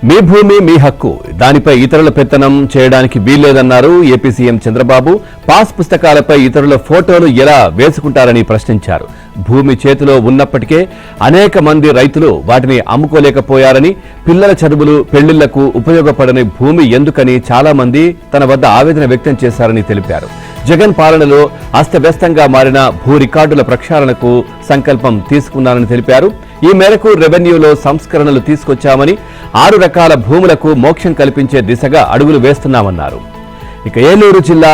మీ భూమి మీ హక్కు, దానిపై ఇతరుల పెత్తనం చేయడానికి వీల్లేదన్నారు ఏపీ సీఎం చంద్రబాబు. పాస్ పుస్తకాలపై ఇతరుల ఫోటోలు ఎలా వేసుకుంటారని ప్రశ్నించారు. భూమి చేతిలో ఉన్నప్పటికే అనేక మంది రైతులు వాటిని అమ్ముకోలేకపోయారని, పిల్లల చదువులు పెళ్లిళ్లకు ఉపయోగపడని భూమి ఎందుకని చాలా మంది తన వద్ద ఆవేదన వ్యక్తం చేశారని తెలిపారు. జగన్ పాలనలో అస్తవ్యస్తంగా మారిన భూ రికార్డుల ప్రక్షాళనకు సంకల్పం తీసుకున్నారని తెలిపారు. ఈ మేరకు రెవెన్యూలో సంస్కరణలు తీసుకొచ్చామని, 6 రకాల భూములకు మోక్షం కల్పించే దిశగా అడుగులు వేస్తున్నామన్నారు. ఇక ఏలూరు జిల్లా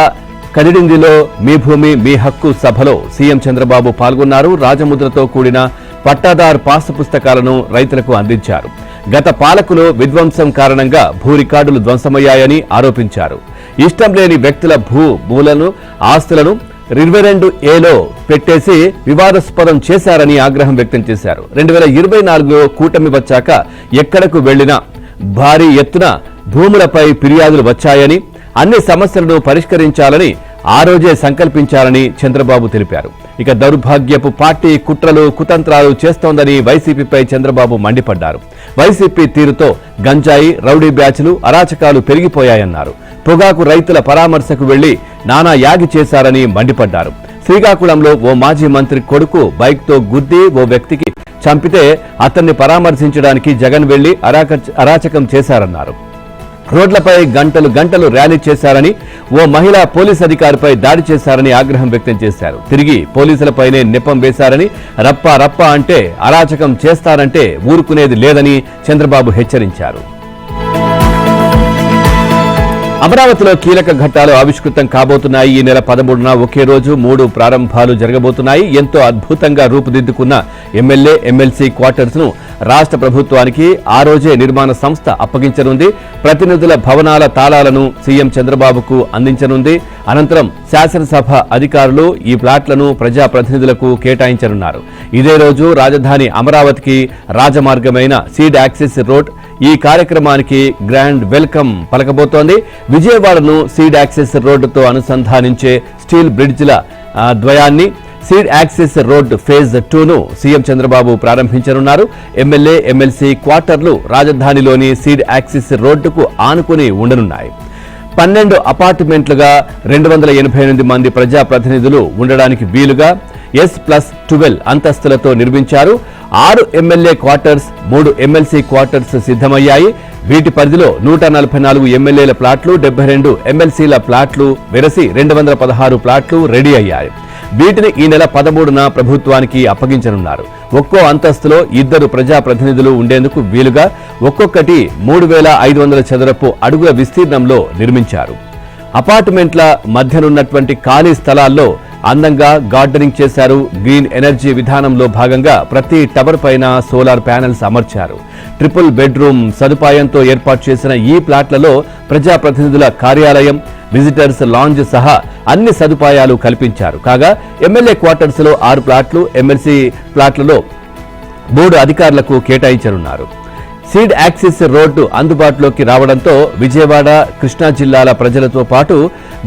కదిడిందిలో మీ భూమి మీ హక్కు సభలో సీఎం చంద్రబాబు పాల్గొన్నారు. రాజముద్రతో కూడిన పట్టాదార్ పాస్ పుస్తకాలను రైతులకు అందించారు. గత పాలకులు విధ్వంసం కారణంగా భూ రికార్డులు ధ్వంసమయ్యాయని ఆరోపించారు. ఇష్టం లేని వ్యక్తుల భూములను ఆస్తులను 22A పెట్టేసి వివాదాస్పదం చేశారని ఆగ్రహం వ్యక్తం చేశారు. 2024లో కూటమి వచ్చాక ఎక్కడకు వెళ్లినా భారీ ఎత్తున భూములపై ఫిర్యాదులు వచ్చాయని, అన్ని సమస్యలను పరిష్కరించాలని ఆ రోజే సంకల్పించాలని చంద్రబాబు తెలిపారు. ఇక దౌర్భాగ్యపు పార్టీ కుట్రలు కుతంత్రాలు చేస్తోందని వైసీపీపై చంద్రబాబు మండిపడ్డారు. వైసీపీ తీరుతో గంజాయి రౌడీ బ్యాచ్లు అరాచకాలు పెరిగిపోయాయన్నారు. పొగాకు రైతుల పరామర్శకు వెళ్లి నానా యాగి చేశారని మండిపడ్డారు. శ్రీకాకుళంలో ఓ మాజీ మంత్రి కొడుకు బైక్తో గుద్ది ఓ వ్యక్తికి చంపితే అతన్ని పరామర్శించడానికి జగన్ వెళ్లి అరాచకం చేశారన్నారు. రోడ్లపై గంటలు ర్యాలీ చేశారని, ఓ మహిళా పోలీస్ అధికారిపై దాడి చేశారని ఆగ్రహం వ్యక్తం చేశారు. తిరిగి పోలీసులపైనే నెపం వేశారని, రప్ప అంటే అరాచకం చేస్తారంటే ఊరుకునేది లేదని చంద్రబాబు హెచ్చరించారు. అమరావతిలో కీలక ఘట్టాలు ఆవిష్కృతం కాబోతున్నాయి. ఈ నెల 13న ఒకే రోజు 3 ప్రారంభాలు జరగబోతున్నాయి. ఎంతో అద్భుతంగా రూపుదిద్దుకున్న ఎమ్మెల్యే ఎమ్మెల్సీ క్వార్టర్స్ ను రాష్ట్ర ప్రభుత్వానికి ఆ రోజే నిర్మాణ సంస్థ అప్పగించనుంది. ప్రతినిధుల భవనాల తాళాలను సీఎం చంద్రబాబుకు అందించనుంది. అనంతరం శాసనసభ అధికారులు ఈ ప్లాట్లను ప్రజాప్రతినిధులకు కేటాయించనున్నారు. ఇదే రోజు రాజధాని అమరావతికి రాజమార్గమైన సీడ్ యాక్సెస్ రోడ్ ఈ కార్యక్రమానికి గ్రాండ్ వెల్కమ్ పలకబోతోంది. విజయవాడను సీడ్ యాక్సెస్ రోడ్డుతో అనుసంధానించే స్టీల్ బ్రిడ్జిల ద్వయాన్ని సీడ్ యాక్సెస్ రోడ్ ఫేజ్ 2ను సీఎం చంద్రబాబు ప్రారంభించనున్నారు. ఎమ్మెల్యే ఎమ్మెల్సీ క్వార్టర్లు రాజధానిలోని సీడ్ యాక్సెస్ రోడ్డుకు ఆనుకుని ఉండనున్నాయి. 12 అపార్ట్మెంట్లుగా 288 మంది ప్రజాప్రతినిధులు ఉండడానికి వీలుగా S+12 అంతస్తులతో నిర్మించారు. 6 ఎమ్మెల్యే క్వార్టర్స్ 3 ఎమ్మెల్సీ క్వార్టర్స్ సిద్ధమయ్యాయి. వీటి పరిధిలో 144 ఎమ్మెల్యేల ప్లాట్లు, 72 ఎమ్మెల్సీల ప్లాట్లు వెరసి 216 ప్లాట్లు రెడీ అయ్యాయి. వీటిని ఈ నెల 13న ప్రభుత్వానికి అప్పగించనున్నారు. ఒక్కో అంతస్తులో 2 ప్రజాప్రతినిధులు ఉండేందుకు వీలుగా ఒక్కొక్కటి 3500 చదరపు అడుగుల విస్తీర్ణంలో నిర్మించారు. అపార్ట్మెంట్ల మధ్యనున్నటువంటి ఖాళీ స్థలాల్లో అందంగా గార్డెనింగ్ చేశారు. గ్రీన్ ఎనర్జీ విధానంలో భాగంగా ప్రతి టవర్ పైన సోలార్ ప్యానెల్స్ అమర్చారు. ట్రిపుల్ బెడ్రూమ్ సదుపాయంతో ఏర్పాటు చేసిన ఈ ప్లాట్లలో ప్రజాప్రతినిధుల కార్యాలయం, విజిటర్స్ లాంజ్ సహా అన్ని సదుపాయాలు కల్పించారు. కాగా ఎమ్మెల్యే క్వార్టర్స్ లో 6 ప్లాట్లు, ఎమ్మెల్సీ ప్లాట్లలో 3 అధికారులకు కేటాయించనున్నారు. సీడ్ యాక్సెస్ రోడ్డు అందుబాటులోకి రావడంతో విజయవాడ, కృష్ణా జిల్లాల ప్రజలతో పాటు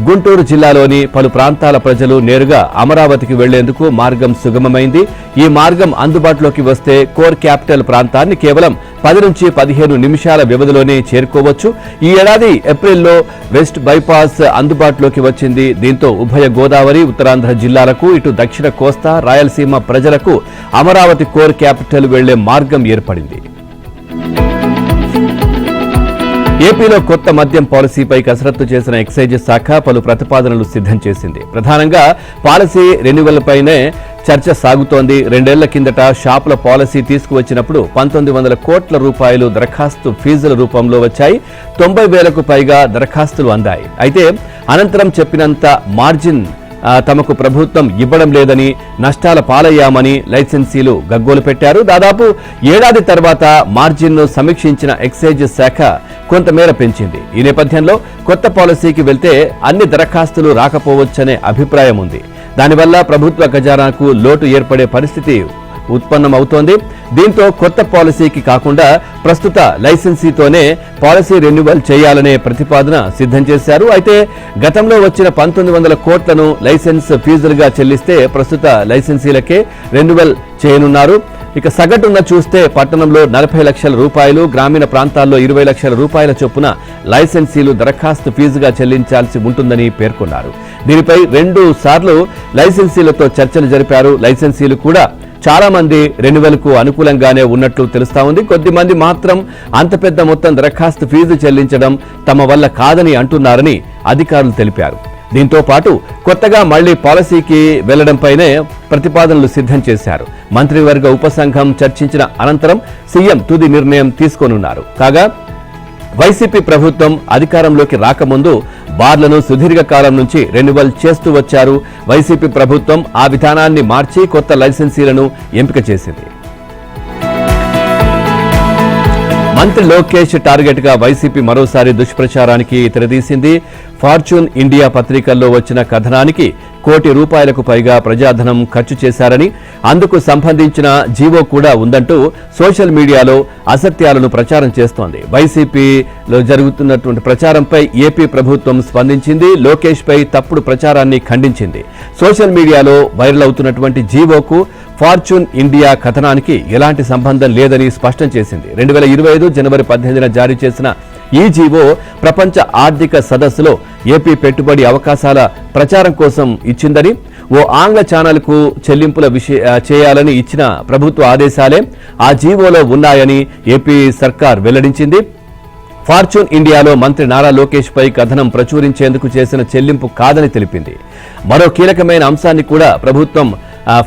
గుంటూరు జిల్లాలోని పలు ప్రాంతాల ప్రజలు నేరుగా అమరావతికి వెళ్లేందుకు మార్గం సుగమమైంది. ఈ మార్గం అందుబాటులోకి వస్తే కోర్ క్యాపిటల్ ప్రాంతాన్ని కేవలం 10 నుంచి 15 నిమిషాల వ్యవధిలోనే చేరుకోవచ్చు. ఈ ఏడాది ఏప్రిల్లో వెస్ట్ బైపాస్ అందుబాటులోకి వచ్చింది. దీంతో ఉభయ గోదావరి, ఉత్తరాంధ్ర జిల్లాలకు, ఇటు దక్షిణ కోస్తా, రాయలసీమ ప్రజలకు అమరావతి కోర్ క్యాపిటల్ వెళ్లే మార్గం ఏర్పడింది. ఏపీలో కొత్త మద్యం పాలసీపై కసరత్తు చేసిన ఎక్సైజ్ శాఖ పలు ప్రతిపాదనలు సిద్ధం చేసింది. ప్రధానంగా పాలసీ రెన్యువల్పైనే చర్చ సాగుతోంది. 2 ఏళ్ల కిందట షాపుల పాలసీ తీసుకువచ్చినప్పుడు 1900 కోట్ల రూపాయలు దరఖాస్తు ఫీజుల రూపంలో వచ్చాయి. 90,000కు పైగా దరఖాస్తులు అందాయి. అయితే అనంతరం చెప్పినంత మార్జిన్ తమకు ప్రభుత్వం ఇవ్వడం లేదని, నష్టాల పాలయ్యామని లైసెన్సీలు గగ్గోలు పెట్టారు. దాదాపు ఏడాది తర్వాత మార్జిన్ను సమీక్షించిన ఎక్సైజ్ శాఖ కొంతమేర పెంచింది. ఈ నేపథ్యంలో కొత్త పాలసీకి వెళ్తే అన్ని దరఖాస్తులు రాకపోవచ్చనే అభిప్రాయం ఉంది. దానివల్ల ప్రభుత్వ ఖజానాకు లోటు ఏర్పడే పరిస్థితి ఉత్పన్నమవుతోంది. దీంతో కొత్త పాలసీకి కాకుండా ప్రస్తుత లైసెన్సీతోనే పాలసీ రెన్యువల్ చేయాలనే ప్రతిపాదన సిద్ధం చేశారు. అయితే గతంలో వచ్చిన 1900 కోట్లను లైసెన్స్ ఫీజులుగా చెల్లిస్తే ప్రస్తుత లైసెన్సీలకే రెన్యువల్ చేయనున్నారు. ఇక సగటున చూస్తే పట్టణంలో 40 లక్షల రూపాయలు, గ్రామీణ ప్రాంతాల్లో 20 లక్షల రూపాయల చొప్పున లైసెన్సీలు దరఖాస్తు ఫీజుగా చెల్లించాల్సి ఉంటుందని పేర్కొన్నారు. దీనిపై 2 సార్లు లైసెన్సీలతో చర్చలు జరిపారు. లైసెన్సీలు కూడా చాలా మంది రెన్యువల్కు అనుకూలంగానే ఉన్నట్లు తెలుస్తా ఉంది. కొద్దిమంది మాత్రం అంత పెద్ద మొత్తం దరఖాస్తు ఫీజు చెల్లించడం తమ వల్ల కాదని అంటున్నారని అధికారులు తెలిపారు. దీంతో పాటు కొత్తగా మళ్లీ పాలసీకి వెళ్లడంపైనే ప్రతిపాదనలు సిద్ధం చేశారు. మంత్రివర్గ ఉపసంఘం చర్చించిన అనంతరం సీఎం తుది నిర్ణయం తీసుకోనున్నారు. కాగా వైసీపీ ప్రభుత్వం అధికారంలోకి రాకముందు బార్లను సుదీర్ఘ కాలం నుంచి రెన్యువల్ చేస్తూ వచ్చారు. వైసీపీ ప్రభుత్వం ఆ విధానాన్ని మార్చి కొత్త లైసెన్సీలను ఎంపిక చేసింది. మంత్రి లోకేష్ టార్గెట్ గా వైసీపీ మరోసారి దుష్ప్రచారానికి తెరదీసింది. ఫార్చ్యూన్ ఇండియా పత్రికల్లో వచ్చిన కథనానికి ₹1 కోటి పైగా ప్రజాధనం ఖర్చు చేశారని, అందుకు సంబంధించిన జీవో కూడా ఉందంటూ సోషల్ మీడియాలో అసత్యాలను ప్రచారం చేస్తోంది. వైసీపీలో జరుగుతున్నటువంటి ప్రచారంపై ఏపీ ప్రభుత్వం స్పందించింది. లోకేష్ పై తప్పుడు ప్రచారాన్ని ఖండించింది. సోషల్ మీడియాలో వైరల్ అవుతున్నటువంటి జీవోకు ఫార్చ్యూన్ ఇండియా కథనానికి ఎలాంటి సంబంధం లేదని స్పష్టం చేసింది. 2025 జనవరి 18న జారీ చేసిన ఈ జీవో ప్రపంచ ఆర్థిక సదస్సులో ఏపీ పెట్టుబడి అవకాశాల ప్రచారం కోసం ఇచ్చిందని, ఓ ఆంగ్ల ఛానల్కు చెల్లింపుల చేయాలని ఇచ్చిన ప్రభుత్వ ఆదేశాలే ఆ జీవోలో ఉన్నాయని ఏపీ సర్కార్ వెల్లడించింది. ఫార్చ్యూన్ ఇండియాలో మంత్రి నారా లోకేష్ పై కథనం ప్రచురించేందుకు చేసిన చెల్లింపు కాదని తెలిపింది. మరో కీలకమైన అంశాన్ని కూడా ప్రభుత్వం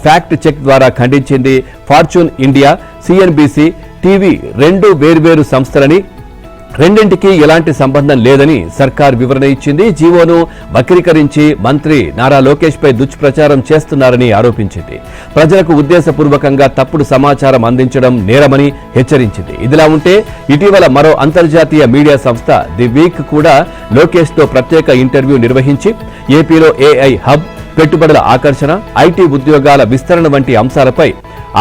ఫ్యాక్ట్ చెక్ ద్వారా ఖండించింది. ఫార్చ్యూన్ ఇండియా, సిఎన్బిసి టీవీ 2 వేర్వేరు సంస్థలని, రెండింటికి ఎలాంటి సంబంధం లేదని సర్కార్ వివరణ ఇచ్చింది. జీవోను వక్రీకరించి మంత్రి నారా లోకేష్ పై దుష్ప్రచారం చేస్తున్నారని ఆరోపించింది. ప్రజలకు ఉద్దేశపూర్వకంగా తప్పుడు సమాచారం అందించడం నేరమని హెచ్చరించింది. ఇదిలా ఉంటే ఇటీవల మరో అంతర్జాతీయ మీడియా సంస్థ ది వీక్ కూడా లోకేష్ తో ప్రత్యేక ఇంటర్వ్యూ నిర్వహించి ఏపీలో ఏఐ హబ్, పెట్టుబడుల ఆకర్షణ, ఐటీ ఉద్యోగాల విస్తరణ వంటి అంశాలపై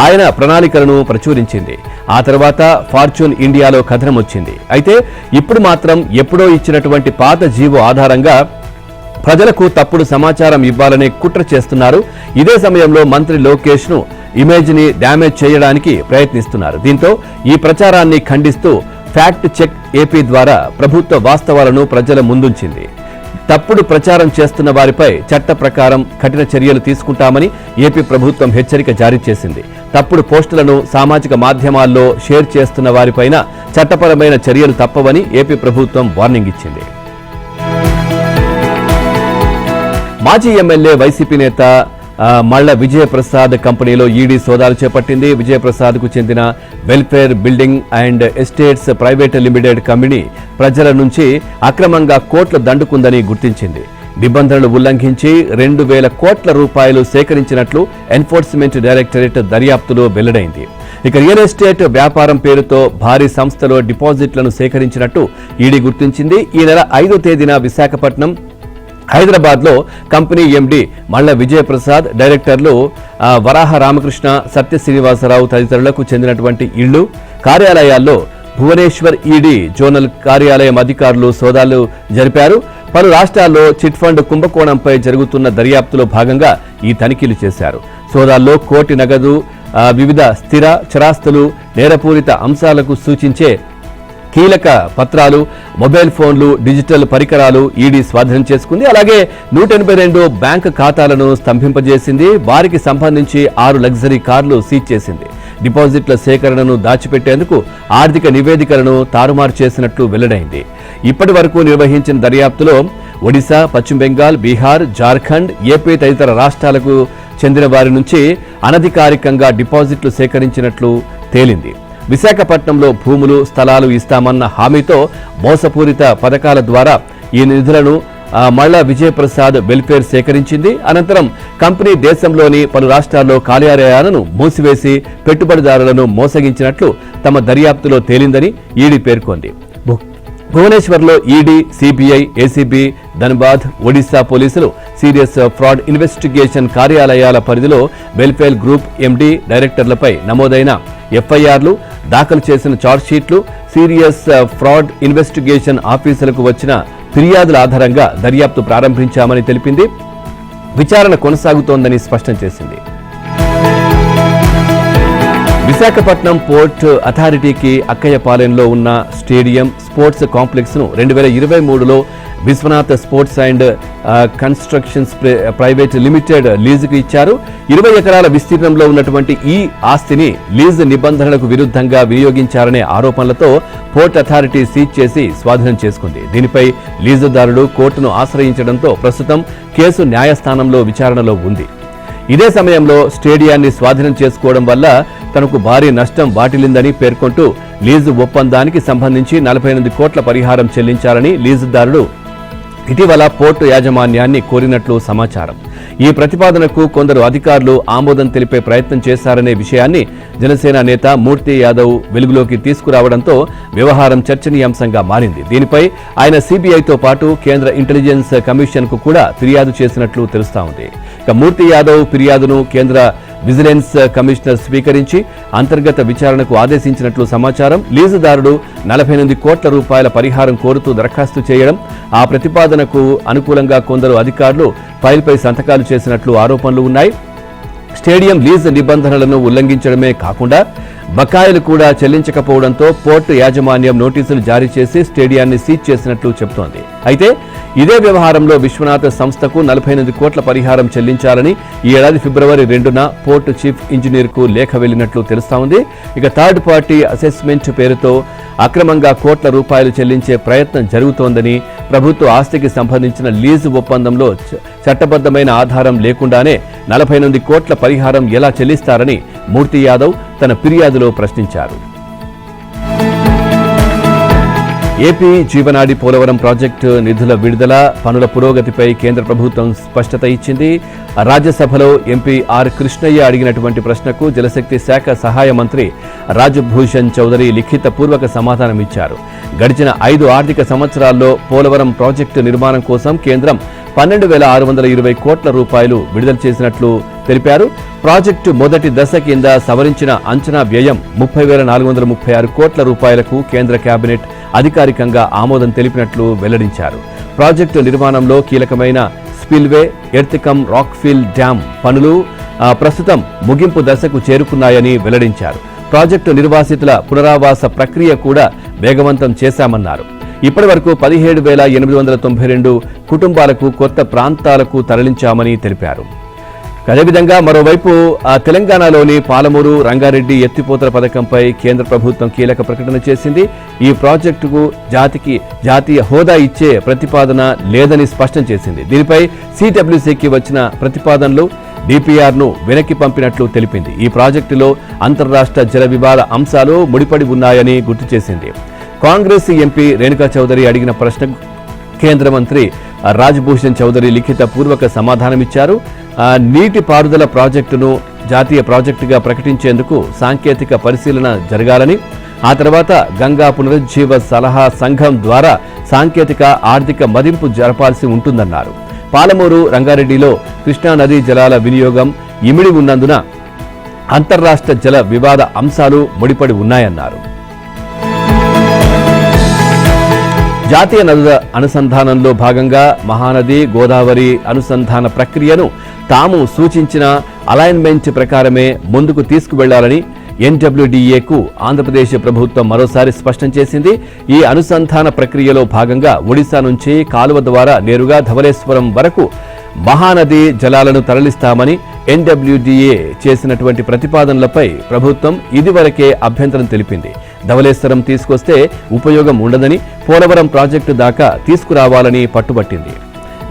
ఆయన ప్రణాళికలను ప్రచురించింది. ఆ తర్వాత ఫార్చ్యూన్ ఇండియాలో కథనం వచ్చింది. అయితే ఇప్పుడు మాత్రం ఎప్పుడో ఇచ్చినటువంటి పాత జీవో ఆధారంగా ప్రజలకు తప్పుడు సమాచారం ఇవ్వాలనే కుట్ర చేస్తున్నారు. ఇదే సమయంలో మంత్రి లోకేష్ ను ఇమేజ్ ని డ్యామేజ్ చేయడానికి ప్రయత్నిస్తున్నారు. దీంతో ఈ ప్రచారాన్ని ఖండిస్తూ ఫ్యాక్ట్ చెక్ ఏపీ ద్వారా ప్రభుత్వ వాస్తవాలను ప్రజల ముందుంచింది. తప్పుడు ప్రచారం చేస్తున్న వారిపై చట్ట ప్రకారం కఠిన చర్యలు తీసుకుంటామని ఏపీ ప్రభుత్వం హెచ్చరిక జారీ చేసింది. తప్పుడు పోస్టులను సామాజిక మాధ్యమాల్లో షేర్ చేస్తున్న వారిపైన చట్టపరమైన చర్యలు తప్పవని ఏపీ ప్రభుత్వం వార్నింగ్ ఇచ్చింది. మాజీ ఎమ్మెల్యే వైసీపీ నేత మళ్ల విజయప్రసాద్ కంపెనీలో ఈడీ సోదాలు చేపట్టింది. విజయప్రసాద్ కు చెందిన welfare building and estates private limited company ప్రజల నుంచి అక్రమంగా కోట్ల దండుకుందని గుర్తించింది. నిబంధనలు ఉల్లంఘించి 2,000 కోట్ల రూపాయలు సేకరించినట్లు ఎన్ఫోర్స్మెంట్ డైరెక్టరేట్ దర్యాప్తులో వెల్లడైంది. ఇక రియల్ ఎస్టేట్ వ్యాపారం పేరుతో భారీ సంస్థలో డిపాజిట్లను సేకరించినట్టు ఈడీ గుర్తించింది. ఈ నెల 5వ తేదీన విశాఖపట్నం, హైదరాబాద్ లో కంపెనీ ఎండీ మళ్ల విజయప్రసాద్, డైరెక్టర్లు వరాహ రామకృష్ణ, సత్య శ్రీనివాసరావు తదితరులకు చెందినటువంటి ఇళ్లు, కార్యాలయాల్లో భువనేశ్వర్ ఈడీ జోనల్ కార్యాలయం అధికారులు సోదాలు జరిపారు. పలు రాష్ట్రాల్లో చిట్ ఫండ్ కుంభకోణంపై జరుగుతున్న దర్యాప్తులో భాగంగా ఈ తనిఖీలు చేశారు. సోదాల్లో కోటి నగదు, వివిధ స్థిర చరాస్తులు, నేరపూరిత అంశాలకు సూచించే కీలక పత్రాలు, మొబైల్ ఫోన్లు, డిజిటల్ పరికరాలు ఈడీ స్వాధీనం చేసుకుంది. అలాగే 182 బ్యాంక్ ఖాతాలను స్తంభింపజేసింది. వారికి సంబంధించి 6 లగ్జరీ కార్లు సీజ్ చేసింది. డిపాజిట్ల సేకరణను దాచిపెట్టేందుకు ఆర్థిక నివేదికలను తారుమారు చేసినట్లు వెల్లడైంది. ఇప్పటి వరకు నిర్వహించిన దర్యాప్తులో ఒడిశా, పశ్చిమ బెంగాల్, బీహార్, జార్ఖండ్, ఏపీ తదితర రాష్ట్రాలకు చెందిన వారి నుంచి అనధికారికంగా డిపాజిట్లు సేకరించినట్లు తేలింది. విశాఖపట్నంలో భూములు, స్థలాలు ఇస్తామన్న హామీతో మోసపూరిత పథకాల ద్వారా ఈ నిధులను మళ్ల విజయప్రసాద్ వెల్ఫేర్ సేకరించింది. అనంతరం కంపెనీ దేశంలోని పలు రాష్ట్రాల్లో కార్యాలయాలను మూసివేసి పెట్టుబడిదారులను మోసగించినట్లు తమ దర్యాప్తులో తేలిందని ఈడీ పేర్కొంది. భువనేశ్వర్లో ED, CBI, ACB, Dhanbad, Odisha పోలీసులు సీరియస్ ఫ్రాడ్ ఇన్వెస్టిగేషన్ కార్యాలయాల పరిధిలో వెల్ఫేర్ గ్రూప్ ఎండీ, డైరెక్టర్లపై నమోదైన ఎఫ్ఐఆర్లు, దాఖలు చేసిన ఛార్జ్షీట్లు, సీరియస్ ఫ్రాడ్ ఇన్వెస్టిగేషన్ ఆఫీసులకు వచ్చిన ఫిర్యాదుల ఆధారంగా దర్యాప్తు ప్రారంభించామని తెలిపింది. విచారణ కొనసాగుతోందని స్పష్టం చేసింది. విశాఖపట్నం పోర్ట్ అథారిటీకి అక్కయ్యపాలెంలో ఉన్న స్టేడియం స్పోర్ట్స్ కాంప్లెక్స్ ను 2023లో Vishwanath sports and constructions private limited లీజుకు ఇచ్చారు. 20 ఎకరాల విస్తీర్ణంలో ఉన్నటువంటి ఈ ఆస్తిని లీజు నిబంధనలకు విరుద్ధంగా వినియోగించారనే ఆరోపణలతో పోర్ట్ అథారిటీ సీజ్ చేసి స్వాధీనం చేసుకుంది. దీనిపై లీజుదారుడు కోర్టును ఆశ్రయించడంతో ప్రస్తుతం కేసు న్యాయస్థానంలో విచారణలో ఉంది. ఇదే సమయంలో స్టేడియాన్ని స్వాధీనం చేసుకోవడం వల్ల తనకు భారీ నష్టం వాటిల్లిందని పేర్కొంటూ లీజు ఒప్పందానికి సంబంధించి 48 కోట్ల పరిహారం చెల్లించాలని లీజుదారుడు ఇటీవల పోర్టు యాజమాన్యాన్ని కోరినట్లు సమాచారం. ఈ ప్రతిపాదనకు కొందరు అధికారులు ఆమోదం తెలిపే ప్రయత్నం చేశారనే విషయాన్ని జనసేన నేత మూర్తి యాదవ్ వెలుగులోకి తీసుకురావడంతో వ్యవహారం చర్చనీయాంశంగా మారింది. దీనిపై ఆయన సిబిఐతో పాటు కేంద్ర ఇంటెలిజెన్స్ కమిషన్ కు కూడా ఫిర్యాదు చేసినట్లు తెలుస్తోంది. ఇక మూర్తి యాదవ్ ఫిర్యాదును కేంద్ర విజిలెన్స్ కమిషనర్ స్వీకరించి అంతర్గత విచారణకు ఆదేశించినట్లు సమాచారం. లీజుదారుడు 48 కోట్ల రూపాయల పరిహారం కోరుతూ దరఖాస్తు చేయడం, ఆ ప్రతిపాదనకు అనుకూలంగా కొందరు అధికారులు ఫైల్పై సంతకాలు చేసినట్లు ఆరోపణలు ఉన్నాయి. స్టేడియం లీజు నిబంధనలను ఉల్లంఘించడమే కాకుండా బకాయిలు కూడా చెల్లించకపోవడంతో పోర్టు యాజమాన్యం నోటీసులు జారీ చేసి స్టేడియాన్ని సీజ్ చేసినట్లు చెబుతోంది. అయితే ఇదే వ్యవహారంలో విశ్వనాథ్ సంస్థకు 48 కోట్ల పరిహారం చెల్లించాలని ఈ ఏడాది ఫిబ్రవరి 2న పోర్టు చీఫ్ ఇంజనీర్కు లేఖ వెళ్లినట్లు తెలుస్తోంది. ఇక థర్డ్ పార్టీ అసెస్మెంట్ పేరుతో అక్రమంగా కోట్ల రూపాయలు చెల్లించే ప్రయత్నం జరుగుతోందని, ప్రభుత్వ ఆస్తికి సంబంధించిన లీజు ఒప్పందంలో చట్టబద్ధమైన ఆధారం లేకుండానే 48 కోట్ల పరిహారం ఎలా చెల్లిస్తారని మూర్తి యాదవ్ తన ఫిర్యాదులో ప్రశ్నించారు. ఏపీ జీవనాడి పోలవరం ప్రాజెక్టు నిధుల విడుదల, పనుల పురోగతిపై కేంద్ర ప్రభుత్వం స్పష్టత ఇచ్చింది. రాజ్యసభలో ఎంపీ ఆర్ కృష్ణయ్య అడిగినటువంటి ప్రశ్నకు జలశక్తి శాఖ సహాయ మంత్రి రాజ్భూషణ్ చౌదరి లిఖిత పూర్వక సమాధానం ఇచ్చారు. గడిచిన 5 ఆర్థిక సంవత్సరాల్లో పోలవరం ప్రాజెక్టు నిర్మాణం కోసం కేంద్రం 12,620 కోట్ల రూపాయలు విడుదల చేసినట్లు తెలిపారు. ప్రాజెక్టు మొదటి దశ కింద సవరించిన అంచనా వ్యయం 30,436 కోట్ల రూపాయలకు కేంద్ర కేబినెట్ అధికారికంగా ఆమోదం తెలిపినట్లు వెల్లడించారు. ప్రాజెక్టు నిర్మాణంలో కీలకమైన స్పిల్వే, ఎర్తికమ్ రాక్ఫిల్ డ్యాం పనులు ప్రస్తుతం ముగింపు దశకు చేరుకున్నాయని వెల్లడించారు. ప్రాజెక్టు నిర్వాసితుల పునరావాస ప్రక్రియ కూడా వేగవంతం చేశామన్నారు. ఇప్పటి వరకు 17,892 కుటుంబాలకు కొత్త ప్రాంతాలకు తరలించామని తెలిపారు. అదేవిధంగా మరోవైపు తెలంగాణలోని పాలమూరు రంగారెడ్డి ఎత్తిపోతల పథకంపై కేంద్ర ప్రభుత్వం కీలక ప్రకటన చేసింది. ఈ ప్రాజెక్టుకు జాతీయ హోదా ఇచ్చే ప్రతిపాదన లేదని స్పష్టం చేసింది. దీనిపై సిడబ్ల్యూసీకి వచ్చిన ప్రతిపాదనలు డిపిఆర్ను వెనక్కి పంపినట్లు తెలిపింది. ఈ ప్రాజెక్టులో అంతర్రాష్ట్ర జల వివాద అంశాలు ముడిపడి ఉన్నాయని గుర్తు చేసింది. కాంగ్రెస్ ఎంపీ రేణుకా చౌదరి అడిగిన ప్రశ్నకు కేంద్ర మంత్రి రాజ్భూషణ్ చౌదరి లిఖిత పూర్వక సమాధానమిచ్చారు. నీటి పారుదల ప్రాజెక్టును జాతీయ ప్రాజెక్టుగా ప్రకటించేందుకు సాంకేతిక పరిశీలన జరగాలని, ఆ తర్వాత గంగా పునరుజ్జీవ సలహా సంఘం ద్వారా సాంకేతిక ఆర్థిక మదింపు జరపాల్సి ఉంటుందన్నారు. పాలమూరు రంగారెడ్డిలో కృష్ణానదీ జలాల వినియోగం ఇమిడి ఉన్నందున అంతర్రాష్ట్ర జల వివాద అంశాలు ముడిపడి ఉన్నాయన్నారు. జాతీయ నదుల అనుసంధానంలో భాగంగా మహానది, గోదావరి అనుసంధాన ప్రక్రియను తాము సూచించిన అలైన్మెంట్ ప్రకారమే ముందుకు తీసుకువెళ్లాలని ఎన్డబ్ల్యూడీఏకు ఆంధ్రప్రదేశ్ ప్రభుత్వం మరోసారి స్పష్టం చేసింది. ఈ అనుసంధాన ప్రక్రియలో భాగంగా ఒడిశా నుంచి కాలువ ద్వారా నేరుగా ధవళేశ్వరం వరకు మహానది జలాలను తరలిస్తామని ఎన్డబ్ల్యూడీఏ చేసినటువంటి ప్రతిపాదనలపై ప్రభుత్వం ఇదివరకే అభ్యంతరం తెలిపింది. ధవళేశ్వరం తీసుకొస్తే ఉపయోగం ఉండదని, పోలవరం ప్రాజెక్టు దాకా తీసుకురావాలని పట్టుబట్టింది.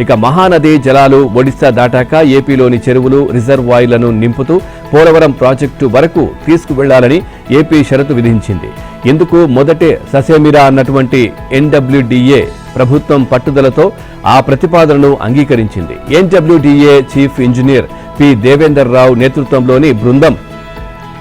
ఇక మహానది జలాలు ఒడిశా దాటాక ఏపీలోని చెరువులు, రిజర్వాయర్లను నింపుతూ పోలవరం ప్రాజెక్టు వరకు తీసుకువెళ్లాలని ఏపీ షరతు విధించింది. ఇందుకు మొదటే ససేమిరా అన్నటువంటి ఎన్డబ్ల్యూడీఏ ప్రభుత్వం పట్టుదలతో ఆ ప్రతిపాదనను అంగీకరించింది. NWDA chief engineer P Devender Rao నేతృత్వంలోని బృందం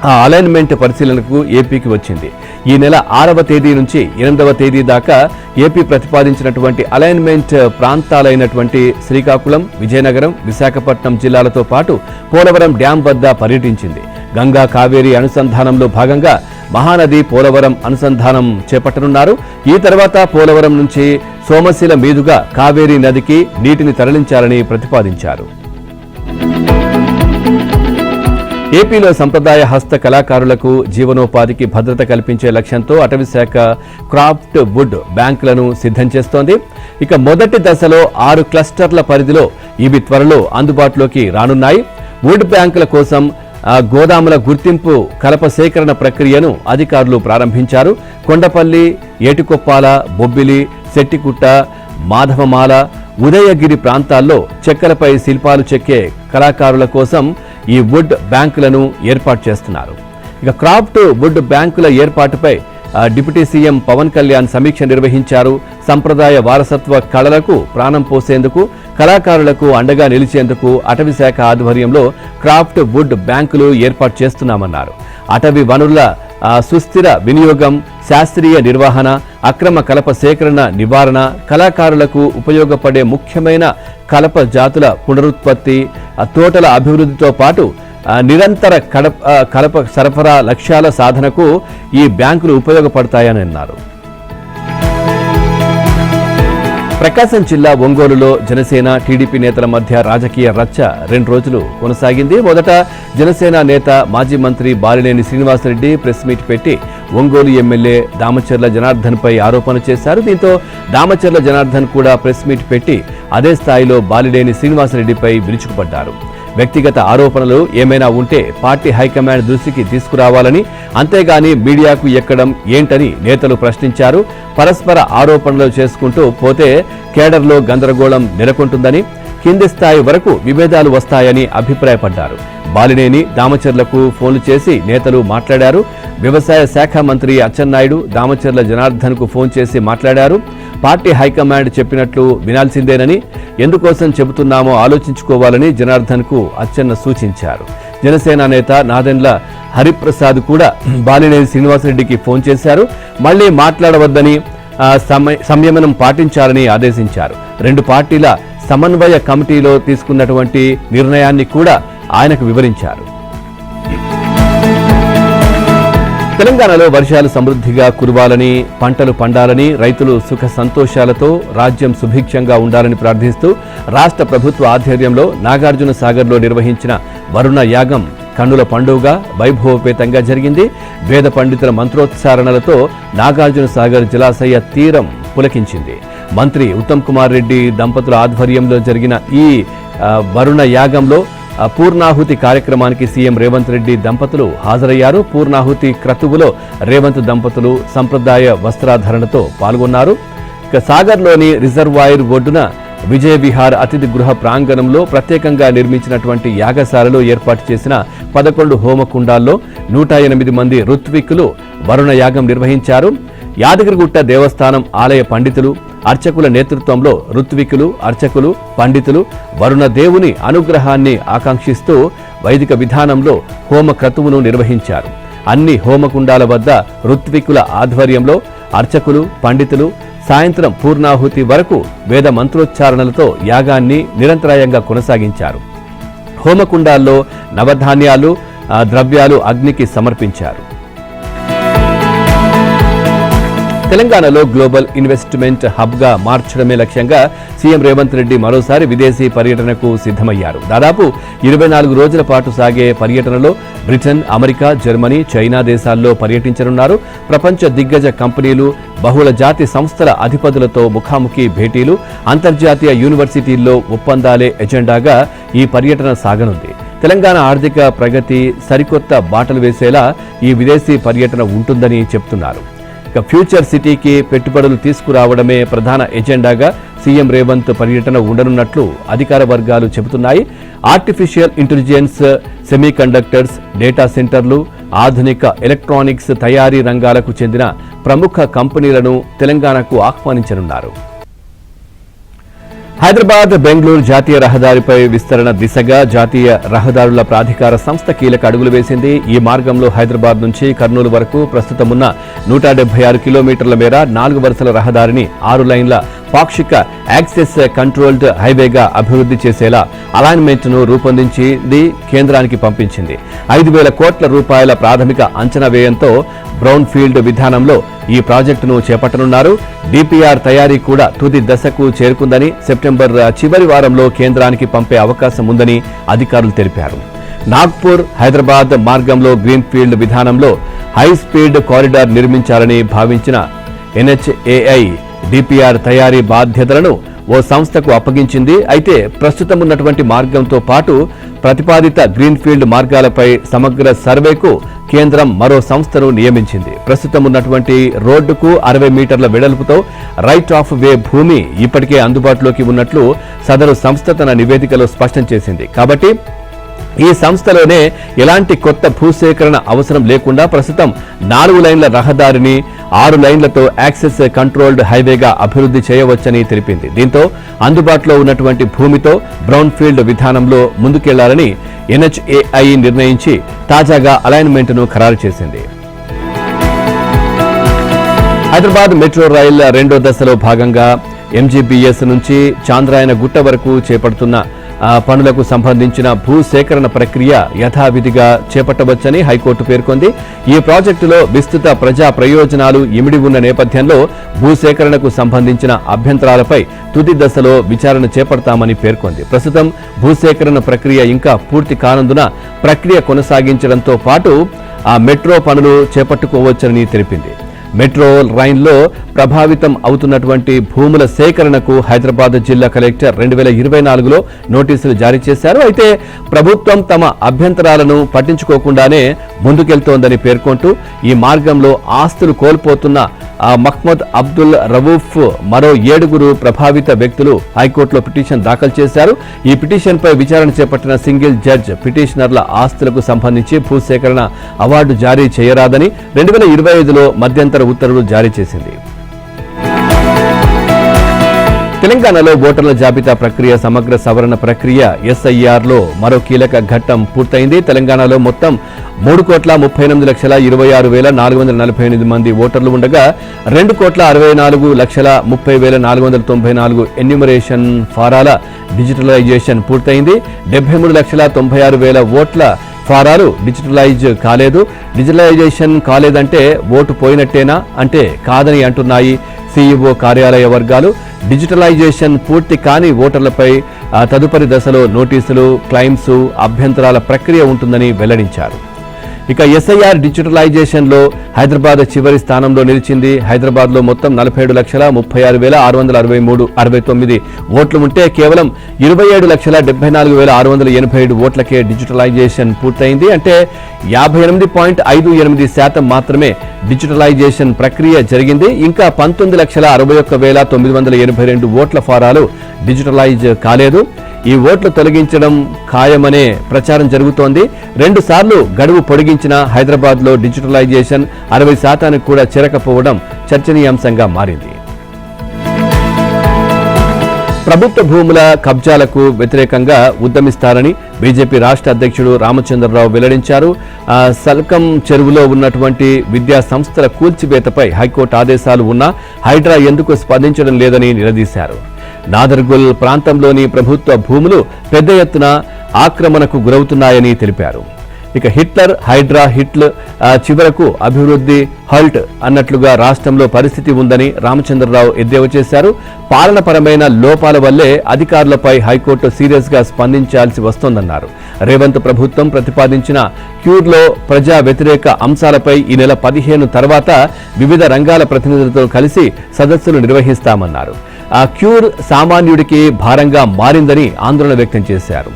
ఆ అలైన్మెంట్ పరిశీలనకు ఏపీకి వచ్చింది. ఈ నెల 6వ తేదీ నుంచి 8వ తేదీ దాకా ఏపీ ప్రతిపాదించినటువంటి అలైన్మెంట్ ప్రాంతాలైనటువంటి శ్రీకాకుళం, విజయనగరం, విశాఖపట్నం జిల్లాలతో పాటు పోలవరం డ్యాం వద్ద పర్యటించింది. గంగా కావేరీ అనుసంధానంలో భాగంగా మహానది పోలవరం అనుసంధానం చేపట్టనున్నారు. ఈ తర్వాత పోలవరం నుంచి సోమశిల మీదుగా కావేరీ నదికి నీటిని తరలించాలని ప్రతిపాదించారు. ఏపీలో సంప్రదాయ హస్త కళాకారులకు జీవనోపాధికి భద్రత కల్పించే లక్ష్యంతో అటవీశాఖ క్రాఫ్ట్ వుడ్ బ్యాంకులను సిద్ధం చేస్తోంది. ఇక మొదటి దశలో 6 క్లస్టర్ల పరిధిలో ఇవి త్వరలో అందుబాటులోకి రానున్నాయి. వుడ్ బ్యాంకుల కోసం గోదాముల గుర్తింపు కలప సేకరణ ప్రక్రియను అధికారులు ప్రారంభించారు. కొండపల్లి, ఏటికొప్పాల, బొబ్బిలి, శెట్టికుట్ట, మాధవమాల, ఉదయగిరి ప్రాంతాల్లో చెక్కలపై శిల్పాలు చెక్కే కళాకారుల కోసం ఈ వుడ్ బ్యాంకులను ఏర్పాటు చేస్తున్నారు. ఇక క్రాఫ్ట్ వుడ్ బ్యాంకుల ఏర్పాటుపై డిప్యూటీ సీఎం పవన్ కళ్యాణ్ సమీక్ష నిర్వహించారు. సంప్రదాయ వారసత్వ కళలకు ప్రాణం పోసేందుకు, కళాకారులకు అండగా నిలిచేందుకు అటవీశాఖ ఆధ్వర్యంలో క్రాఫ్ట్ వుడ్ బ్యాంకులు ఏర్పాటు చేస్తున్నామన్నారు. అటవీ వనరుల సుస్థిర వినియోగం, శాస్త్రీయ నిర్వహణ, అక్రమ కలప సేకరణ నివారణ, కళాకారులకు ఉపయోగపడే ముఖ్యమైన కలప జాతుల పునరుత్పత్తి, తోటల అభివృద్ధితో పాటు నిరంతర కలప సరఫరా లక్ష్యాల సాధనకు ఈ బ్యాంకులు ఉపయోగపడతాయని అన్నారు. ప్రకాశం జిల్లా ఒంగోలులో జనసేన, టీడీపీ నేతల మధ్య రాజకీయ రచ్చ 2 రోజులు కొనసాగింది. మొదట జనసేన నేత మాజీ మంత్రి బాలినేని శ్రీనివాసరెడ్డి ప్రెస్ మీట్ పెట్టి ఒంగోలు ఎమ్మెల్యే దామచర్ల జనార్దన్ పై ఆరోపణ చేశారు. దీంతో దామచర్ల జనార్దన్ కూడా ప్రెస్ మీట్ పెట్టి అదే స్థాయిలో బాలినేని శ్రీనివాసరెడ్డిపై విరుచుకుపడ్డారు. వ్యక్తిగత ఆరోపణలు ఏమైనా ఉంటే పార్టీ హైకమాండ్ దృష్టికి తీసుకురావాలని, అంతేగాని మీడియాకు ఎక్కడం ఏంటని నేతలు ప్రశ్నించారు. పరస్పర ఆరోపణలు చేసుకుంటూ పోతే కేడర్లో గందరగోళం నెలకొంటుందని, కింది స్థాయి వరకు విభేదాలు వస్తాయని అభిప్రాయపడ్డారు. బాలినేని, దామచర్లకు ఫోన్లు చేసి నేతలు మాట్లాడారు. వ్యవసాయ శాఖ మంత్రి అచ్చెన్నాయుడు దామచర్ల జనార్దన్కు ఫోన్ చేసి మాట్లాడారు. పార్టీ హైకమాండ్ చెప్పినట్లు వినాల్సిందేనని, ఎందుకోసం చెబుతున్నామో ఆలోచించుకోవాలని జనార్దన్కు అచ్చెన్న సూచించారు. జనసేన నేత నాదెండ్ల హరిప్రసాద్ కూడా బాలినేని శ్రీనివాసరెడ్డికి ఫోన్ చేశారు. మళ్లీ మాట్లాడవద్దని, సంయమనం పాటించాలని ఆదేశించారు. 2 పార్టీల సమన్వయ కమిటీలో తీసుకున్నటువంటి నిర్ణయాన్ని కూడా ఆయనకు వివరించారు. తెలంగాణలో వర్షాలు సమృద్ధిగా కురవాలని, పంటలు పండాలని, రైతులు సుఖ సంతోషాలతో రాజ్యం సుభిక్షంగా ఉండాలని ప్రార్థిస్తూ రాష్ట్ర ప్రభుత్వ ఆధ్వర్యంలో నాగార్జున సాగర్లో నిర్వహించిన వరుణ యాగం కన్నుల పండుగ వైభవపేతంగా జరిగింది. వేద పండితుల మంత్రోచ్చారణలతో నాగార్జున సాగర్ జలాశయ తీరం పులకించింది. మంత్రి ఉత్తమ్ కుమార్ రెడ్డి దంపతుల ఆధ్వర్యంలో జరిగిన ఈ వరుణ యాగంలో పూర్ణాహుతి కార్యక్రమానికి సీఎం రేవంత్ రెడ్డి దంపతులు హాజరయ్యారు. పూర్ణాహుతి క్రతువులో రేవంత్ దంపతులు సంప్రదాయ వస్త్రాధరణతో పాల్గొన్నారు. ఇక సాగర్లోని రిజర్వాయర్ ఒడ్డున విజయ విహార్ అతిథి గృహ ప్రాంగణంలో ప్రత్యేకంగా నిర్మించినటువంటి యాగశాలలో ఏర్పాటు చేసిన 11 హోమకుండాల్లో 108 మంది ఋత్విక్కులు వరుణ యాగం నిర్వహించారు. యాదగిరిగుట్ట దేవస్థానం ఆలయ పండితులు, అర్చకుల నేతృత్వంలో ఋత్వికులు, అర్చకులు, పండితులు వరుణ దేవుని అనుగ్రహాన్ని ఆకాంక్షిస్తూ వైదిక విధానంలో హోమ క్రతువును నిర్వహించారు. అన్ని హోమకుండాల వద్ద ఋత్వికుల ఆధ్వర్యంలో అర్చకులు, పండితులు సాయంత్రం పూర్ణాహుతి వరకు వేద మంత్రోచ్చారణలతో యాగాన్ని నిరంతరాయంగా కొనసాగించారు. హోమకుండాల్లో నవధాన్యాలు, ద్రవ్యాలు అగ్నికి సమర్పించారు. తెలంగాణలో గ్లోబల్ ఇన్వెస్ట్మెంట్ హబ్గా మార్చడమే లక్ష్యంగా సీఎం రేవంత్ రెడ్డి మరోసారి విదేశీ పర్యటనకు సిద్ధమయ్యారు. దాదాపు 24 రోజుల పాటు సాగే పర్యటనలో బ్రిటన్, అమెరికా, జర్మనీ, చైనా దేశాల్లో పర్యటించనున్నారు. ప్రపంచ దిగ్గజ కంపెనీలు, బహుళ జాతి సంస్థల అధిపతులతో ముఖాముఖి భేటీలు, అంతర్జాతీయ యూనివర్సిటీల్లో ఒప్పందాలే ఎజెండాగా ఈ పర్యటన సాగనుంది. తెలంగాణ ఆర్థిక ప్రగతి సరికొత్త బాటలు వేసేలా ఈ విదేశీ పర్యటన ఉంటుందని చెబుతున్నారు. ఫ్యూచర్ సిటీకి పెట్టుబడులు తీసుకురావడమే ప్రధాన ఎజెండాగా సీఎం రేవంత్ పర్యటన ఉండనున్నట్లు అధికార వర్గాలు చెబుతున్నాయి. ఆర్టిఫిషియల్ ఇంటెలిజెన్స్, సెమీకండక్టర్స్, డేటా సెంటర్లు, ఆధునిక ఎలక్ట్రానిక్స్ తయారీ రంగాలకు చెందిన ప్రముఖ కంపెనీలను తెలంగాణకు ఆహ్వానించనున్నారు. హైదరాబాద్ బెంగళూరు జాతీయ రహదారిపై విస్తరణ దిశగా జాతీయ రహదారుల ప్రాధికార సంస్థ కీలక అడుగులు వేసింది. ఈ మార్గంలో హైదరాబాద్ నుంచి కర్నూలు వరకు ప్రస్తుతమున్న 176 కిలోమీటర్ల మేర 4 వరుసల రహదారిని 6 లైన్ల పాక్షిక యాక్సెస్ కంట్రోల్డ్ హైవేగా అభివృద్ధి చేసేలా అలైన్మెంట్ ను రూపొందించింది, కేంద్రానికి పంపించింది. 5,000 కోట్ల రూపాయల ప్రాథమిక అంచనా వ్యయంతో బ్రౌన్ ఫీల్డ్ విధానంలో ఈ ప్రాజెక్టును చేపట్టనున్నారు. డిపిఆర్ తయారీ కూడా తుది దశకు చేరుకుందని, సెప్టెంబర్ చివరి వారంలో కేంద్రానికి పంపే అవకాశం ఉందని అధికారులు తెలిపారు. నాగ్పూర్ హైదరాబాద్ మార్గంలో గ్రీన్ఫీల్డ్ విధానంలో హై స్పీడ్ కారిడార్ నిర్మించాలని భావించిన NHAI DPR తయారీ బాధ్యతలను ఓ సంస్థకు అప్పగించింది. అయితే ప్రస్తుతం ఉన్నటువంటి మార్గంతో పాటు ప్రతిపాదిత గ్రీన్ఫీల్డ్ మార్గాలపై సమగ్ర సర్వేకు కేంద్రం మరో సంస్థను నియమించింది. ప్రస్తుతం ఉన్నటువంటి రోడ్డుకు 60 మీటర్ల వెడల్పుతో రైట్ ఆఫ్ వే భూమి ఇప్పటికే అందుబాటులోకి ఉన్నట్లు సదరు సంస్థ తన నివేదికలో స్పష్టం చేసింది. కాబట్టి ఈ సంస్థలోనే ఎలాంటి కొత్త భూసేకరణ అవసరం లేకుండా ప్రస్తుతం 4 లైన్ల రహదారిని 6 లైన్లతో యాక్సెస్ కంట్రోల్డ్ హైవేగా అభివృద్ధి చేయవచ్చని తెలిపింది. దీంతో అందుబాటులో ఉన్నటువంటి భూమితో బ్రౌన్ఫీల్డ్ విధానంలో ముందుకెళ్లాలని NHAI నిర్ణయించి తాజాగా అలైన్మెంట్ను ఖరారు చేసింది. హైదరాబాద్ మెట్రో రైల్ 2వ దశలో భాగంగా MGBS నుంచి చాంద్రాయన గుట్ట వరకు చేపడుతున్న పనులకు సంబంధించిన భూసేకరణ ప్రక్రియ యథావిధిగా చేపట్టవచ్చని హైకోర్టు పేర్కొంది. ఈ ప్రాజెక్టులో విస్తృత ప్రజా ప్రయోజనాలు ఇమిడి ఉన్న నేపథ్యంలో భూసేకరణకు సంబంధించిన అభ్యంతరాలపై తుది దశలో విచారణ చేపడతామని పేర్కొంది. ప్రస్తుతం భూసేకరణ ప్రక్రియ ఇంకా పూర్తి కానందున ప్రక్రియ కొనసాగించడంతో పాటు ఆ మెట్రో పనులు చేపట్టుకోవచ్చని తెలిపింది. మెట్రో రైన్లో ప్రభావితం అవుతున్నటువంటి భూముల సేకరణకు హైదరాబాద్ జిల్లా కలెక్టర్ 2024లో నోటీసులు జారీ చేశారు. అయితే ప్రభుత్వం తమ అభ్యంతరాలను పట్టించుకోకుండానే ముందుకెళ్తోందని పేర్కొంటూ ఈ మార్గంలో ఆస్తులు కోల్పోతున్న మహ్మద్ అబ్దుల్ రవూఫ్ మరో 7 ప్రభావిత వ్యక్తులు హైకోర్టులో పిటిషన్ దాఖలు చేశారు. ఈ పిటిషన్పై విచారణ చేపట్టిన సింగిల్ జడ్జ్ పిటిషనర్ల ఆస్తులకు సంబంధించి భూసేకరణ అవార్డు జారీ చేయరాదని 2025లో మధ్యంతర ఉత్తర్వులు జారీ చేసింది. తెలంగాణలో ఓటర్ల జాబితా ప్రక్రియ సమగ్ర సవరణ ప్రక్రియ SIRలో మరో కీలక ఘట్టం పూర్తయింది. తెలంగాణలో మొత్తం 3,38,26,448 మంది ఓటర్లు ఉండగా 2,64,30,494 ఎన్యూమరేషన్ ఫారాల డిజిటలైజేషన్ పూర్తయింది. 73,96,000 ఓట్ల ఫారాలు డిజిటలైజ్ కాలేదు. డిజిటలైజేషన్ కాలేదంటే ఓటు పోయినట్టేనా అంటే కాదని అంటున్నాయి CEO కార్యాలయ వర్గాలు. డిజిటలైజేషన్ పూర్తి కాని ఓటర్లపై తదుపరి దశలో నోటీసులు, క్లెయిమ్స్, అభ్యంతరాల ప్రక్రియ ఉంటుందని వెల్లడించారు. ఇక SIR డిజిటలైజేషన్లో హైదరాబాద్ చివరి స్థానంలో నిలిచింది. హైదరాబాద్లో మొత్తం 47,36,63,69 ఓట్లు ఉంటే కేవలం 27,74,687 ఓట్లకే డిజిటలైజేషన్ పూర్తయింది. అంటే 58.58% మాత్రమే డిజిటలైజేషన్ ప్రక్రియ జరిగింది. ఇంకా 19,61,982 ఓట్ల ఫారాలు డిజిటలైజ్ కాలేదు. ఈ ఓట్లు తొలగించడం ఖాయమనే ప్రచారం జరుగుతోంది. 2 సార్లు గడువు పొడిగించిన హైదరాబాద్లో డిజిటలైజేషన్ 60% కూడా చేరకపోవడం చర్చనీయాంశంగా మారింది. ప్రభుత్వ భూముల కబ్జాలకు వ్యతిరేకంగా ఉద్యమిస్తారని బీజేపీ రాష్ట్ర అధ్యక్షుడు రామచంద్రరావు వెల్లడించారు. సల్కం చెరువులో ఉన్నటువంటి విద్యా సంస్థల కూల్చివేతపై హైకోర్టు ఆదేశాలు ఉన్నా హైడ్రా ఎందుకు స్పందించడం లేదని నిలదీశారు. నాదర్గుల్ ప్రాంతంలోని ప్రభుత్వ భూములు పెద్ద ఎత్తున ఆక్రమణకు గురవుతున్నాయని తెలిపారు. ఇక హిట్లర్ హైడ్రా హిట్లు చివరకు అభివృద్ధి హల్ట్ అన్నట్లుగా రాష్ట్రంలో పరిస్థితి ఉందని రామచంద్రరావు ఎద్దేవా చేశారు. పాలనపరమైన లోపాల వల్లే అధికారులపై హైకోర్టు సీరియస్ గా స్పందించాల్సి వస్తోందన్నారు. రేవంత్ ప్రభుత్వం ప్రతిపాదించిన క్యూర్లో ప్రజా వ్యతిరేక అంశాలపై ఈ నెల 15 తర్వాత వివిధ రంగాల ప్రతినిధులతో కలిసి సదస్సులు నిర్వహిస్తామన్నారు. ఆ క్యూర్ సామాన్యుడికి భారంగా మారిందని ఆందోళన వ్యక్తం చేశారు.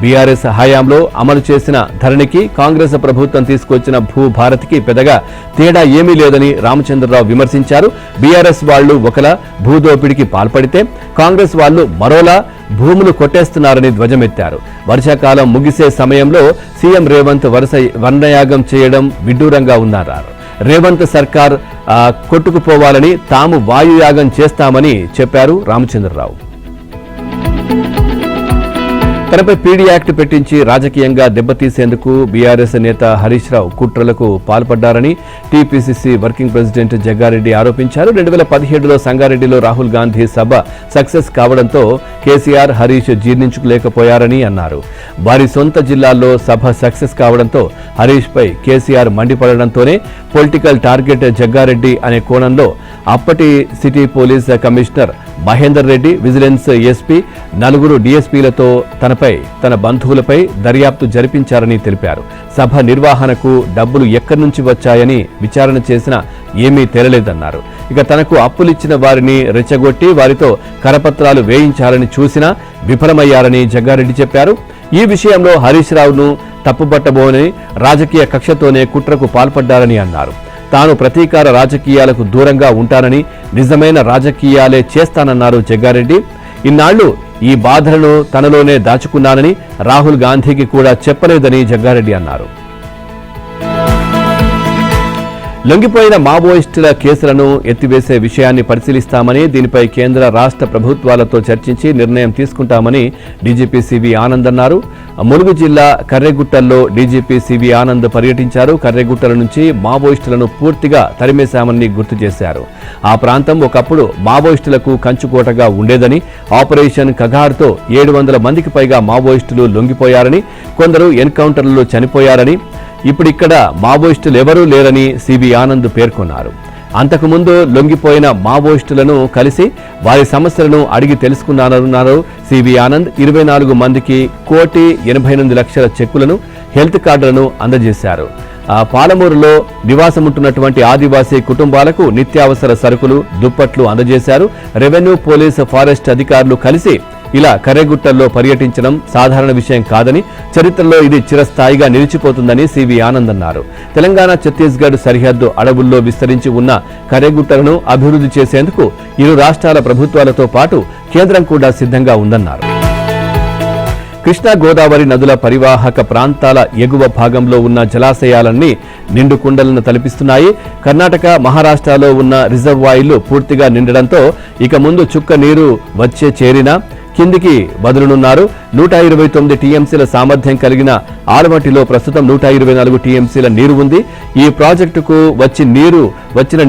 బీఆర్ఎస్ హయాంలో అమలు చేసిన ధరణికి కాంగ్రెస్ ప్రభుత్వం తీసుకొచ్చిన భూభారతికి పెద్దగా తేడా ఏమీ లేదని రామచంద్రరావు విమర్శించారు. బీఆర్ఎస్ వాళ్లు ఒకలా భూదోపిడికి పాల్పడితే కాంగ్రెస్ వాళ్లు మరోలా భూములు కొట్టేస్తున్నారని ధ్వజమెత్తారు. వర్షాకాలం ముగిసే సమయంలో సీఎం రేవంత్ వర్ణయాగం చేయడం విడ్డూరంగా ఉన్నారు. రేవంత్ సర్కార్ కొట్టుకుపోవాలని తాము వాయుయాగం చేస్తామని చెప్పారు రామచంద్రరావు. తనపై పీడీ యాక్ట్ పెట్టించి రాజకీయంగా దెబ్బతీసేందుకు బీఆర్ఎస్ నేత హరీష్ రావు కుట్రలకు పాల్పడ్డారని టీపీసీసీ వర్కింగ్ ప్రెసిడెంట్ జగ్గారెడ్డి ఆరోపించారు. 2017లో సంగారెడ్డిలో రాహుల్ గాంధీ సభ సక్సెస్ కావడంతో కేసీఆర్ హరీష్ జీర్ణించుకోలేకపోయారని అన్నారు. వారి సొంత జిల్లాల్లో సభ సక్సెస్ కావడంతో హరీష్ పై కేసీఆర్ మండిపడడంతోనే పొలిటికల్ టార్గెట్ జగ్గారెడ్డి అనే కోణంలో అప్పటి city police commissioner Mahender Reddy, vigilance SP, 4 డీఎస్పీలతో తనపై తనపై తన బంధువులపై దర్యాప్తు జరిపించారని తెలిపారు. సభ నిర్వహణకు డబ్బులు ఎక్కడి నుంచి వచ్చాయని విచారణ చేసినా ఏమీ తేలలేదన్నారు. ఇక తనకు అప్పులిచ్చిన వారిని రెచ్చగొట్టి వారితో కరపత్రాలు వేయించాలని చూసినా విఫలమయ్యారని జగ్గారెడ్డి చెప్పారు. ఈ విషయంలో హరీష్ రావును తప్పుపట్టబోని రాజకీయ కక్షతోనే కుట్రకు పాల్పడ్డారని అన్నారు. తాను ప్రతీకార రాజకీయాలకు దూరంగా ఉంటానని, నిజమైన రాజకీయాలే చేస్తానన్నారు జగ్గారెడ్డి. ఇన్నాళ్లు ఈ బాధలను తనలోనే దాచుకున్నానని రాహుల్ గాంధీకి కూడా చెప్పలేదని జగ్గారెడ్డి అన్నారు. లొంగిపోయిన మావోయిస్టుల కేసులను ఎత్తివేసే విషయాన్ని పరిశీలిస్తామని, దీనిపై కేంద్ర రాష్ట్ర ప్రభుత్వాలతో చర్చించి నిర్ణయం తీసుకుంటామని డీజీపీ సివి ఆనంద్ అన్నారు. ములుగు జిల్లా కర్రెగుట్టల్లో డీజీపీ సివి ఆనంద్ పర్యటించారు. కర్రెగుట్టల నుంచి మావోయిస్టులను పూర్తిగా తరిమేశామని గుర్తు చేశారు. ఆ ప్రాంతం ఒకప్పుడు మావోయిస్టులకు కంచుకోటగా ఉండేదని, ఆపరేషన్ కగార్తో 700 మందికి పైగా మావోయిస్టులు లొంగిపోయారని, కొందరు ఎన్కౌంటర్లలో చనిపోయారని, ఇప్పుడిక్కడ మావోయిస్టులు ఎవరూ లేరని సివి ఆనంద్ పేర్కొన్నారు. అంతకుముందు లొంగిపోయిన మావోయిస్టులను కలిసి వారి సమస్యలను అడిగి తెలుసుకున్నారన్నారు సివి ఆనంద్. 24 మందికి 1,88,00,000 చెక్కులను, హెల్త్ కార్డులను అందజేశారు. పాలమూరులో నివాసముంటున్నటువంటి ఆదివాసీ కుటుంబాలకు నిత్యావసర సరుకులు, దుప్పట్లు అందజేశారు. రెవెన్యూ, పోలీసు, ఫారెస్ట్ అధికారులు కలిసి ఇలా కర్రెగుట్టల్లో పర్యటించడం సాధారణ విషయం కాదని, చరిత్రలో ఇది చిరస్థాయిగా నిలిచిపోతుందని సివి ఆనంద్ అన్నారు. తెలంగాణ ఛత్తీస్గఢ్ సరిహద్దు అడవుల్లో విస్తరించి ఉన్న కర్రెగుట్టలను అభివృద్ధి చేసేందుకు ఇరు రాష్ట్రాల ప్రభుత్వాలతో పాటు కేంద్రం కూడా సిద్ధంగా ఉందన్నారు. కృష్ణా, గోదావరి నదుల పరివాహక ప్రాంతాల ఎగువ భాగంలో ఉన్న జలాశయాలన్నీ నిండు కుండలను తలపిస్తున్నాయి. కర్ణాటక, మహారాష్ట్రలో ఉన్న రిజర్వాయర్లు పూర్తిగా నిండడంతో ఇక ముందు చుక్క నీరు వచ్చే చేరినా కిందికి బదులునున్నారు. 129 టీఎంసీల సామర్థ్యం కలిగిన ఆలమట్టిలో ప్రస్తుతం 124 టీఎంసీల నీరు ఉంది. ఈ ప్రాజెక్టుకు వచ్చిన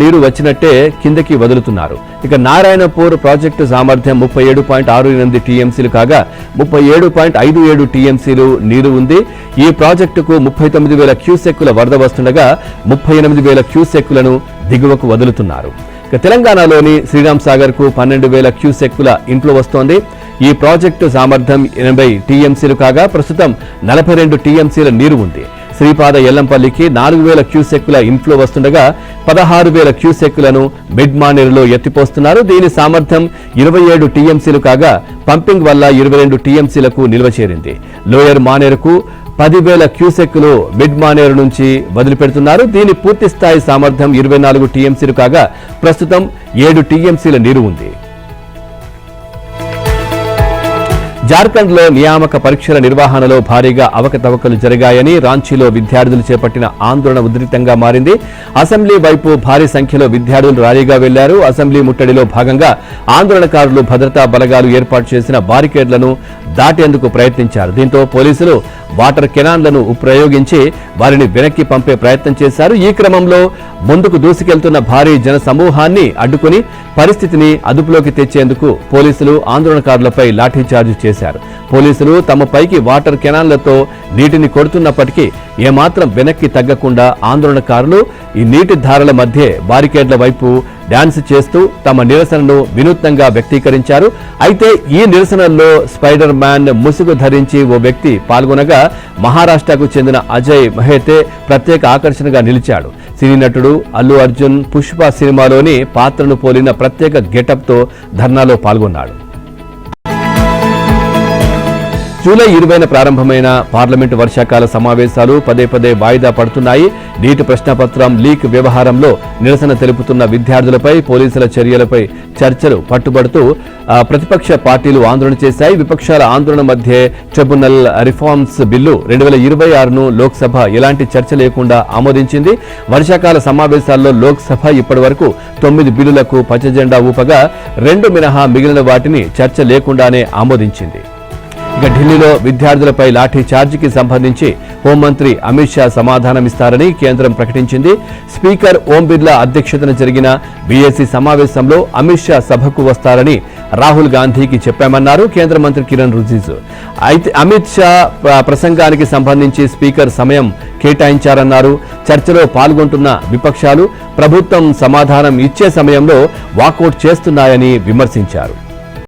నీరు వచ్చినట్టే కిందకి వదులుతున్నారు. ఇక నారాయణపూర్ ప్రాజెక్టు సామర్థ్యం 37.68 టీఎంసీలు కాగా 37.57 టీఎంసీలు నీరు ఉంది. ఈ ప్రాజెక్టుకు 39,000 క్యూసెక్కుల వరద వస్తుండగా 38,000 క్యూసెక్కులను దిగువకు వదులుతున్నారు. ఇక తెలంగాణలోని శ్రీరామ్ సాగర్ కు 12,000 క్యూసెక్కుల ఇంట్లో వస్తోంది. ఈ ప్రాజెక్టు సామర్థ్యం 80 టీఎంసీలు కాగా ప్రస్తుతం 42 టీఎంసీల నీరు ఉంది. శ్రీపాద ఎల్లంపల్లికి 4,000 క్యూసెక్కుల ఇన్ఫ్లో వస్తుండగా 16,000 క్యూసెక్కులను మిడ్ మానేరులో ఎత్తిపోస్తున్నారు. దీని సామర్థ్యం 27 టీఎంసీలు కాగా పంపింగ్ వల్ల 22 టీఎంసీలకు నిల్వ చేరింది. లోయర్ మానేరుకు 10,000 క్యూసెక్కులు మిడ్ మానేరు నుంచి వదిలిపెడుతున్నారు. దీని పూర్తి స్థాయి సామర్థ్యం 24 టీఎంసీలు కాగా ప్రస్తుతం 7 టీఎంసీల నీరు ఉంది. జార్ఖండ్లో నియామక పరీక్షల నిర్వహణలో భారీగా అవకతవకలు జరిగాయని రాంచీలో విద్యార్థులు చేపట్టిన ఆందోళన ఉధృతంగా మారింది. అసెంబ్లీ వైపు భారీ సంఖ్యలో విద్యార్థులు ర్యాలీగా వెళ్లారు. అసెంబ్లీ ముట్టడిలో భాగంగా ఆందోళనకారులు భద్రతా బలగాలు ఏర్పాటు చేసిన బారికేడ్లను దాటేందుకు ప్రయత్నించారు. దీంతో పోలీసులు వాటర్ కెనాన్లను ప్రయోగించి వారిని వెనక్కి పంపే ప్రయత్నం చేశారు. ఈ క్రమంలో ముందుకు దూసుకెళ్తున్న భారీ జన సమూహాన్ని అడ్డుకుని పరిస్థితిని అదుపులోకి తెచ్చేందుకు పోలీసులు ఆందోళనకారులపై లాఠీచార్జ్ చేశారు. పోలీసులు తమపైకి వాటర్ కెనాన్లతో నీటిని కొడుతున్నప్పటికీ ఏమాత్రం వెనక్కి తగ్గకుండా ఆందోళనకారులు ఈ నీటి ధారల మధ్య బారికేడ్ల వైపు డాన్స్ చేస్తూ తమ నిరసనను వినూత్నంగా వ్యక్తీకరించారు. అయితే ఈ నిరసనల్లో స్పైడర్ మ్యాన్ ముసుగు ధరించి ఓ వ్యక్తి పాల్గొనగా మహారాష్ట్రకు చెందిన అజయ్ మహేతే ప్రత్యేక ఆకర్షణగా నిలిచాడు. సినీ నటుడు అల్లు అర్జున్ పుష్ప సినిమాలోని పాత్రను పోలిన ప్రత్యేక గెటప్తో ధర్నాలో పాల్గొన్నాడు. జూలై 20న ప్రారంభమైన పార్లమెంటు వర్షాకాల సమావేశాలు పదే వాయిదా పడుతున్నాయి. నీటి ప్రశ్నపత్రం లీక్ వ్యవహారంలో నిరసన తెలుపుతున్న విద్యార్థులపై పోలీసుల చర్యలపై చర్చలు పట్టుబడుతూ ప్రతిపక్ష పార్టీలు ఆందోళన చేశాయి. విపక్షాల ఆందోళన మధ్య ట్రిబ్యునల్ రిఫార్మ్స్ బిల్లు 2026ను లోక్సభ ఎలాంటి చర్చ లేకుండా ఆమోదించింది. వర్షాకాల సమావేశాల్లో లోక్సభ ఇప్పటి వరకు 9 బిల్లులకు పచ్చజెండా ఊపగా 2 మినహా మిగిలిన వాటిని చర్చ లేకుండానే ఆమోదించింది. ఇక ఢిల్లీలో విద్యార్థులపై లాఠీ చార్జికి సంబంధించి హోంమంత్రి అమిత్ షా సమాధానమిస్తారని కేంద్రం ప్రకటించింది. స్పీకర్ ఓం బిర్లా అధ్యక్షతన జరిగిన బీఏసీ సమావేశంలో అమిత్ షా సభకు వస్తారని రాహుల్ గాంధీకి చెప్పామన్నారు కేంద్ర మంత్రి కిరణ్ రిజిజు. అయితే అమిత్ షా ప్రసంగానికి సంబంధించి స్పీకర్ సమయం కేటాయించారన్నారు. చర్చలో పాల్గొంటున్న విపక్షాలు ప్రభుత్వం సమాధానం ఇచ్చే సమయంలో వాకౌట్ చేస్తున్నాయని విమర్శించారు.